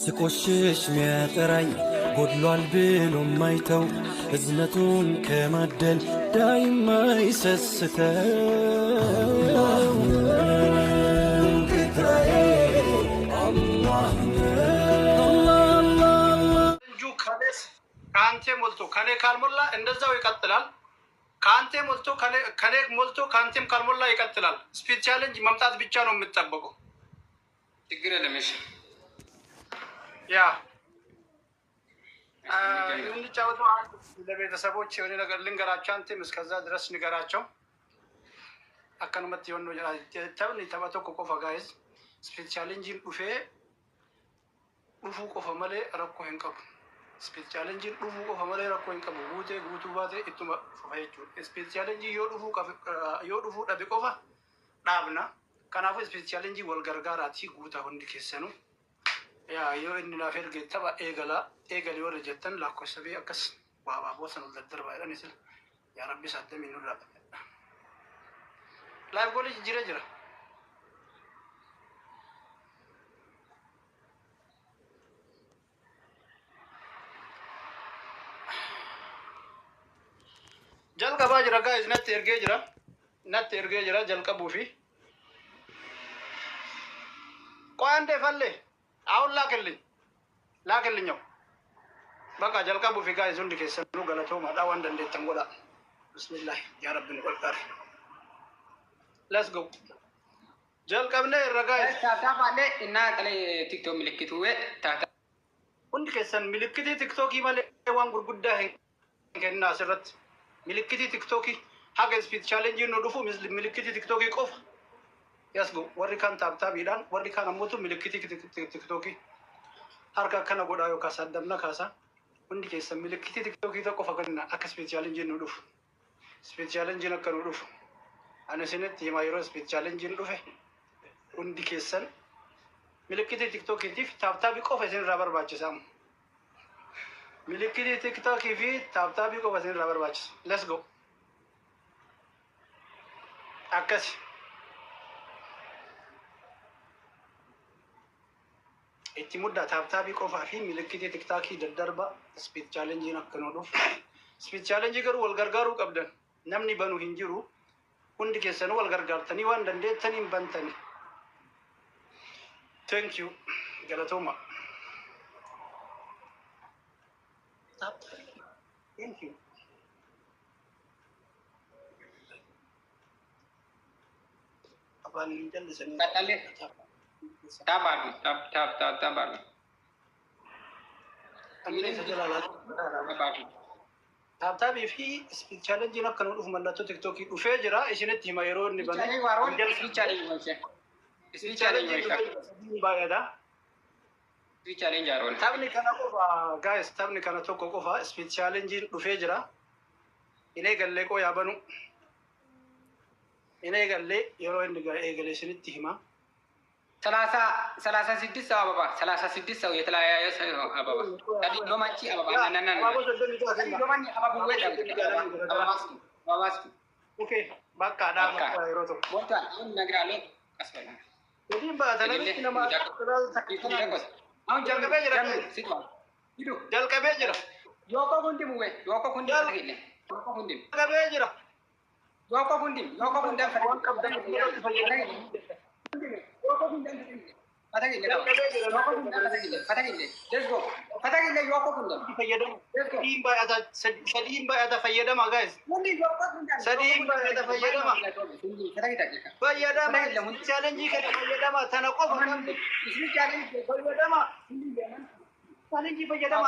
ስቆሽሽ ሚያጠራኝ ጎድሏል ብሎ ማይተው እዝነቱን ከማደል ዳይማ ይሰስተው ጌታዬ አላህ እንጁ ከአንቴ ሞልቶ ከኔ ካልሞላ እንደዛው ይቀጥላል። ከአንቴ ሞልቶ ከኔ ሞልቶ ከአንቴም ካልሞላ ይቀጥላል። ስፒድ ቻሌንጅ መምጣት ብቻ ነው የምትጠበቀው። ችግር የለም። እሺ ያ የምንጫወተው ለቤተሰቦች የሆነ ነገር ልንገራቸው። አንቴም እስከዛ ድረስ ንገራቸው። አከኑመት የሆነ ተብን ተባቶ ቆቆፈ ጋይዝ ስፒድ ቻሌንጅን ዱፌ ዱፉ ቆፈ መሌ ረኮ ሄንቀቡ ስፒድ ቻሌንጅን ዱፉ ቆፈ መሌ ረኮ ሄንቀቡ ጉቴ ጉቱ ባቴ ኢቱማ ፈየቹ ስፒድ ቻሌንጅ ዮ ዱፉ ዳቢ ቆፋ ዳብና ከናፉ ስፒድ ቻሌንጅ ወልገርጋራቲ ጉታ ሁንዲ ኬሰኑ ያ ዮ እንናፍ ኤርጌ ተባ ኤገሊ ወረ ጀተን ላኮሰቤ አከስ ዋባ ቦሰኑ ለድርባ ይላን ይስል ያ ረቢ ሳደም ይኑላ ላይቭ ጎልጅ ጅረ ጅራ jalqabaa jira gaayis natti ergee jira jalqabuu fi qo'aan deefallee አሁን ላክልኛው በቃ ጀልቀቡ ፊ ጋይዝ ሁንዲ keessanuu galatooma waan dandeettan godha bismillah yaa rabbi qolqar let's go jalqabne irra gaayis taatafaale እና ቀለ ቲክቶክ ምልክቱ ታታ hundi keessan milikitii tiktokii malee waan gurguddaa hin kenna asirratti milikitii tiktokii haga speed challenge nu dhufu milikitii tiktokii qofa yasgo warri kan taabtaabiidhaan warri kan ammotu milikitii tiktokii harka akkana godhaa yookaan saddamna kaasa hundi keessan milikitii tiktokii tokko fakkanna akka speed challenge nu dhufu speed challenge akka nu dhufu ani isinitti himaa yeroo speed challenge nu dhufe hundi keessan milikitii tiktokiitiif taabtaabii qofa isinirraa barbaachisa milikitii tiktokii fi taabtaabii qofa isinirraa barbaachisa let's go akkasi itti muddaa taabtaabii qofaa fi milikitii tiktaakii daddarba speed challenge akka nu dhufu speed challenge garuu wal gargaaruu qabdan namni banu hin jiru hundi keessanuu wal gargaartanii waan dandeettaniin bantani thank you galatooma thank you apaan hin jallisanii tabalu tabalu amine sajalala taabtaabii fi speed challenge akka nu dhufu mallattoo tiktokii dhufee jira isinitti hima yeroo inni bane speed challenge baay'eedha speed challenge aroon taphni kana qofa guys taphni kana tokko qofa speed challenge dhufee jira inee gallee qoo yaabanu inee gallee yeroo inni eegale isinitti hima ሰላሳ ስድስት ሰው አበባ 36 ሰው የተለያየ ሰው አበባ ታዲ ሎማንቺ አበባ ናናና ሎማኒ አበባ ወይ ኦኬ በቃ ዳካ ሮቶ ወጣ ነግራለ አስፈላ እንዴ ባተለኝ ለማ አሁን ጀልቀቤ ጅራ ሲቷ ሂዱ ጀልቀቤ ጅራ ዮኮ ኩንዲም ወይ ዮኮ ኩንዲም ተገለ ዮኮ ኩንዲም ጀልቀቤ ጅራ ዮኮ ኩንዲም ፈረን ቀብደ sadiin baay'ata fayyadama guys sadiin baay'ata fayyadama challenge kana fayyadama tana qofa fayyadama challenge fayyadama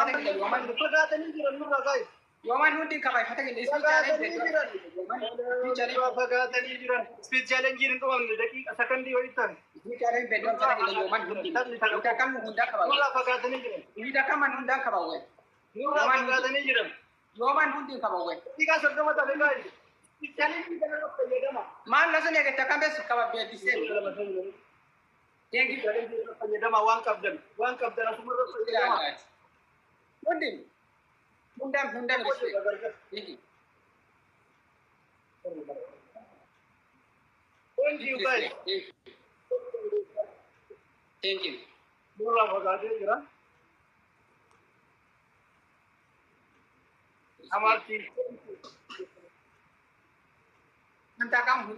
fagaatanii jiran nurra guys Yoman hundi kabay fatagille speed challenge fagaatanii jiran speed challenge hin dhumamne daqiiqa sekondii ho'itan speed challenge bedon fatagille yoman hundi ita kam hunda kabay nurra fagaatanii jiran ita kam hunda kabay nurra fagaatanii jiran yoman hundi kabay tika soddoma tabe guys speed challenge kana fayyadama man lasun ega takam bes kabay bedise dengi challenge fayyadama waan qabdan asumarra fayyadama hundi Hundam ini. Thank you guys. Thank you. Mula bagaimana? Amarti. Manta kamu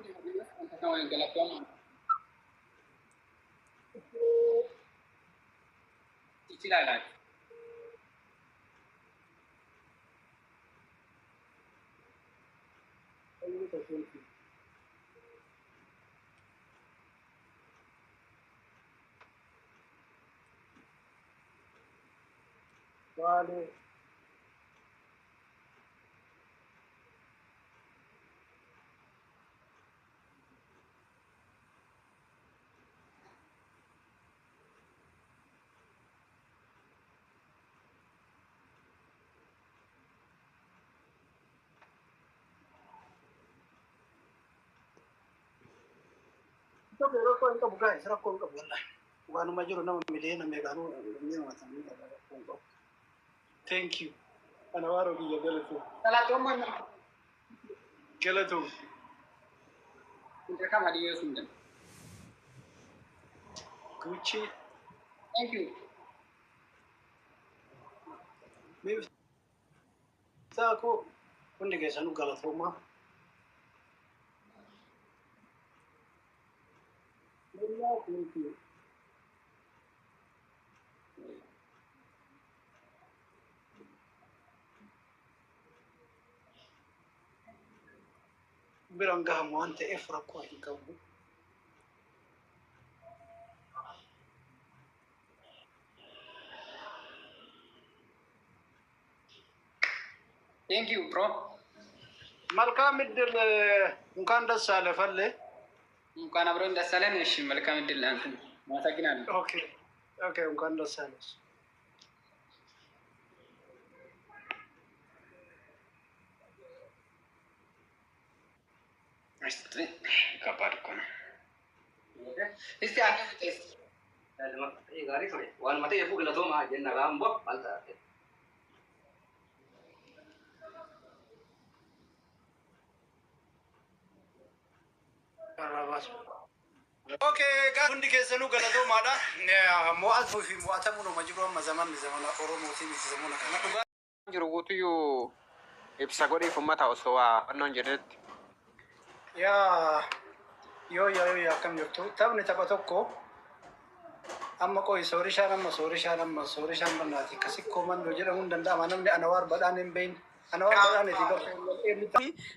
manta kamu yang galakkan. Istilah. Vale. Ito pero ko ito bukan, sarap ko ka bulan. Bukan majuro na mamili na megano, hindi na matami ko. Thank you. Anawaro biya galato. Salah cuma Galato. kita kamu dia sudah. Gucci. Thank you. Maybe sa ako kundi kaysa nung galato ma. Thank you. Bilang gahamu ante efra ko ikaw. Thank you, bro. Malkamid del mungkin dasa lefalle. Mungkin abron dasalan ish malakam dillan. Masa gina. Okay. Okay, mungkin dasa. Istri kabar kon. Istri apa tes? Gari kami. Wan mati ibu gila tuh mah jenna gambok alta. Okay, kan hundi keessanuu galatoomaadha. Mo'atuu fi mo'atamuu nama jiru amma zamana Oromootiin itti zamana kana dhugaa. Jiru guutuyyuu ibsa godhiif uummata osoo waa fannoon jedhetti. Yoo akkam jirtu taphni tapha tokko amma qo'i soorishaan bannaati akkasii koomandoo jedhamuu hin danda'ama namni Anawaar badhaan hin beeyin.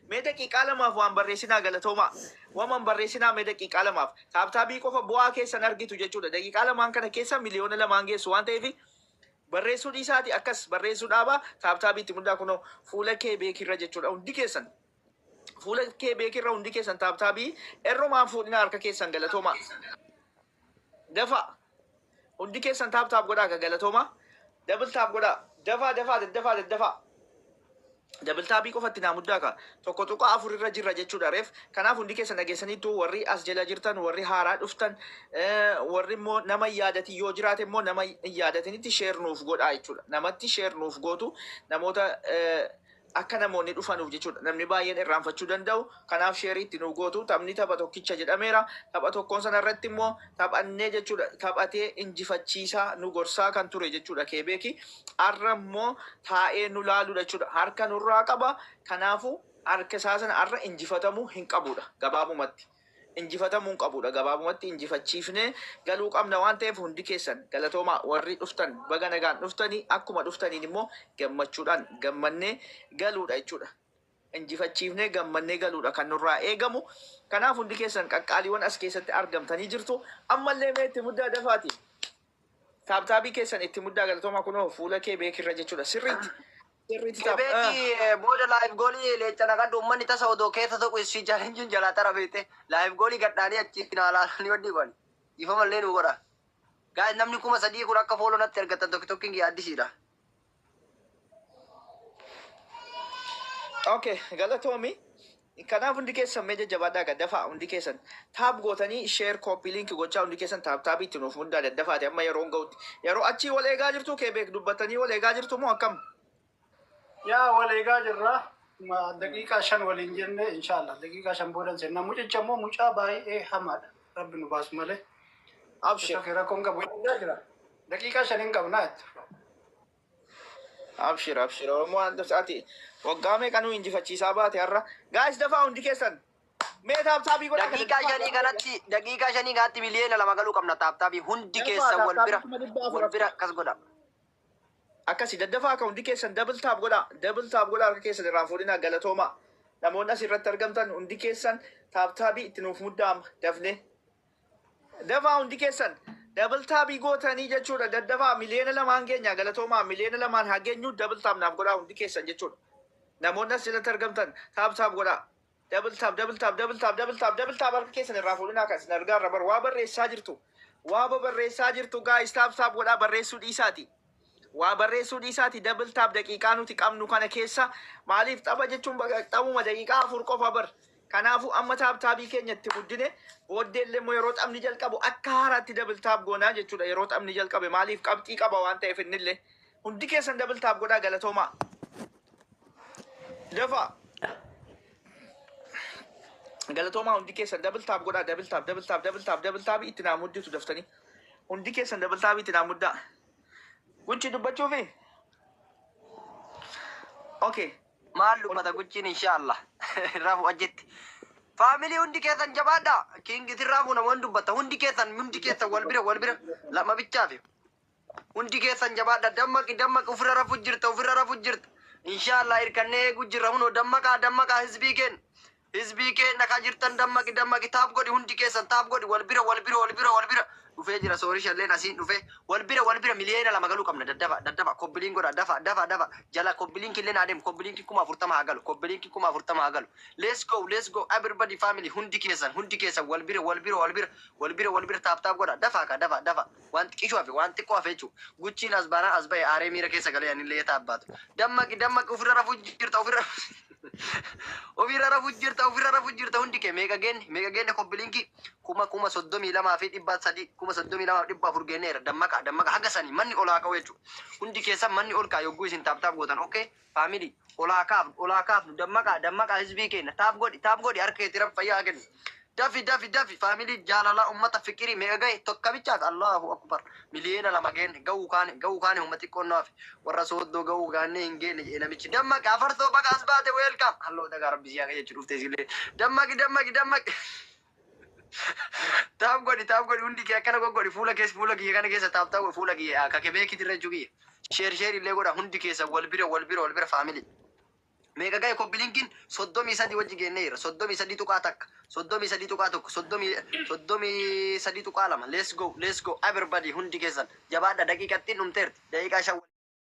Mee daqiiqaa lamaaf waan barreessinaa galatooma. Waan barreessinaa mee daqiiqaa lamaaf. Taaptaabii qofa bu'aa keessan argitu jechuudha. Daqiiqaa lamaan kana keessa miliyoona lamaan geessu waan ta'eef barreessuu dhiisaati akkas barreessuu dhaabaa taaptaabiitti muddaa kunoo fuula kee beekirra jechuudha. Hundi keessan fuula kee beekirra hundi keessan taaptaabii erromaan fuudhina harka keessan galatooma. Dafa hundi keessan taaptaab godhaa akka galatooma. Dabaltaab godhaa. Dafa. Dabaltaabii qofatti naa muddaa ka tokko tuqa afur jirra jechuudha reef. Kanaaf hundi keessa nageessaniitu warri as jala jirtan warri haaraa dhuftan warri immoo nama yaadati yoo jiraate immoo nama yaadatanitti sheer nuuf godhaa jechuudha. Namatti sheer nuuf gootu namoota akka namoonni dhufanuuf jechuudha. Namni baay'een irraanfachuu danda'u. Kanaaf sheerii itti nuuf gootu taphni tapha tokkicha jedhameera. Tapha tokkoon sana irratti immoo taphannee jechuudha. Taphatee injifachiisaa nu gorsaa kan ture jechuudha keebeeki. Har'a immoo taa'ee nu laaludha jechuudha. Harka nurraa qaba. Kanaafuu harka isaa sana har'a injifatamuu hin qabudha gabaabumatti. Injifatamuu hin qabudha gabaabumatti injifachiifnee galuu qabna waan ta'eef hundi keessan galatoomaa warri dhuftan baga nagaan dhuftanii akkuma dhuftaniin immoo gammachuudhaan gammannee galuudha jechuudha. Injifachiifnee gammannee galuudha kan nurraa eegamu. Kanaaf hundi keessan qaqqaaliiwwan as keessatti argamtanii jirtu. Ammallee mee itti muddaa dafaati. Taaptaabii keessan itti muddaa galatoomaa kunoo fuula kee beekirra jechuudha. Sirriitti. Beeki booda live goolii leechana kan uummanni tasa odoo keessa tokko isii chaalenjiin jalaa tara beekte live goolii gadhaanii achi ilaalanii waddi godhan. Ifa mallee nu godha. Gaa'is namni 3,000 kun akka fooloo natti ergatan tokkiin yaaddisiidha. Okay, galatoomi. Kanaaf hundi keessan mee jajjabaadhaa gaddafaa hundi keessan taap gootanii sheer kooppii linkii gochaa hundi keessan taabii itti nuuf hundaa daddafaati amma yeroon ga'utti. Yeroo achii wal eegaa jirtu kee beek dubbatanii wal eegaa jirtu moo akkam? Wal eegaa jirra. Daqiiqaa 5 waliin jenne inshallah daqiiqaa 5 boodan seenna mucicha immoo mucaa baay'ee hamaadha. Rabbi nu baasu malee. Abshir. Rakkoon qabu jira. Daqiiqaa 5 hin qabnaa jechuudha. Abshir, abshir. Oromoo anta saati. Waggaame kanuu injifachiisaa baate har'a. Gaayis dafaa hundi keessan. Mee taaptaabii godhaa daqiiqaa shanii kanatti miliyoona lama galuu qabna taaptaabii hundi keessan wal bira akkas godha. Akkasi daddafaa akka hundi keessan double tap godhaa. Double tap godhaa harka keessan irraan fuudhinaa galatoomaa. Namoonni asirratti argamtan hundi keessan taaptaabii itti nuuf muddaama dafne. Dafaa hundi keessan double taabii gootanii jechuudha. Daddafaa miliyoona lamaan keenya galatoomaa miliyoona lamaan haa geenyu double tap naaf godhaa hundi keessan jechuudha. Namoonni asirratti argamtan taap taap godhaa. Double tap, double tap, double tap, double tap, double tap harka keessan irraa fuudhinaa kan isin argaa irra bar waa barreessaa jirtu. Waa barreessaa jirtu gaayis taap taap godhaa barreessuu dhiisaati. Waa barreessuu dhiisaati double tap daqiiqaa nuti qabnu kana keessa maaliif tapha jechuun taphuma daqiiqaa 4 qofa bar. Kanaafuu amma taap taabii keenya itti guddine booddee illee immoo yeroo taphni jalqabu akka haaraatti double tap goonaa jechuudha. Yeroo taphni jalqabe maaliif qabxii qaba waan ta'eef innillee hundi keessan double tap godhaa galatoomaa. Dafaa. Galatoomaa hundi keessan double tap godhaa double tap double tap double tap double tap itti naa mudditu daftanii hundi keessan double tap itti naa muddaa. Gucci dubbachuufi. Okay. Maal dubbata gucciin inshaallah. Rafu ajetti. Faamilii hundi keessan jabaadha. Kiingiti rafu namoonni dubbata hundi keessan wal bira lama bichaafi. Hundi keessan jabaadha dammaqi ofirra rafu jirta. Inshaallah hirkannee gujjirra hunoo dammaqaa hizbii keen nakaa jirtan dammaqi taap godhi hundi keessan taap godhi wal bira dhufee jira soorishalleen asiin dhufee wal bira miliyoona lama galuu qabna daddafa kobbiliin godha dafa jala kobbiliin killeen adeemu kobbiliin kuma 40 haa galu let's go everybody family hundi keessan wal bira taap godha dafa waan xiqqishuuf waan xiqqoo hafe jechuudha guchiin as baanaan as ba'e aaree miira keessa galee anillee taabbaatu dammaqi ofirra rafuu jirta ofirra rafuu jirta hundi kee meeqa geenne kobbiliinki kuma 32,300 kuma 32,400 geenneera dammaqa haga sanii manni olaa ka'u jechuudha hundi keessan manni ol kaa'u yogguu isin taap gootan okay family olaa kaafnu dammaqa hizbii keenya taap godhi harka keetti fayyaa kennu dafi family jaalala ummata fikirii meeqa gahe tokko bichaat Allahu akbar miliyoona lama geenne ga'uu kaane ummati qonnaaf warra sooddoo ga'uu gaannee hin geenne jee namichi dammaqa afartoo baga as baate welcome halloo dagaa rabbi siyaa jechuu dhufte sillee dammaqi taap godhi hundi kee akkana godhi fuula kiyya kana keessa taap fuula kiyya akka kebeekiti irra jugiyya sheer illee godha hundi keessa wal bira family meeqa gahe kobbiliinkiin 33 wajji geennee jira 33 tuqaa takka 33 tuqaa tokko 33 tuqaa lama let's go everybody hundi keessan jabaadha daqiiqattiin dhumteerti daqiiqaa 5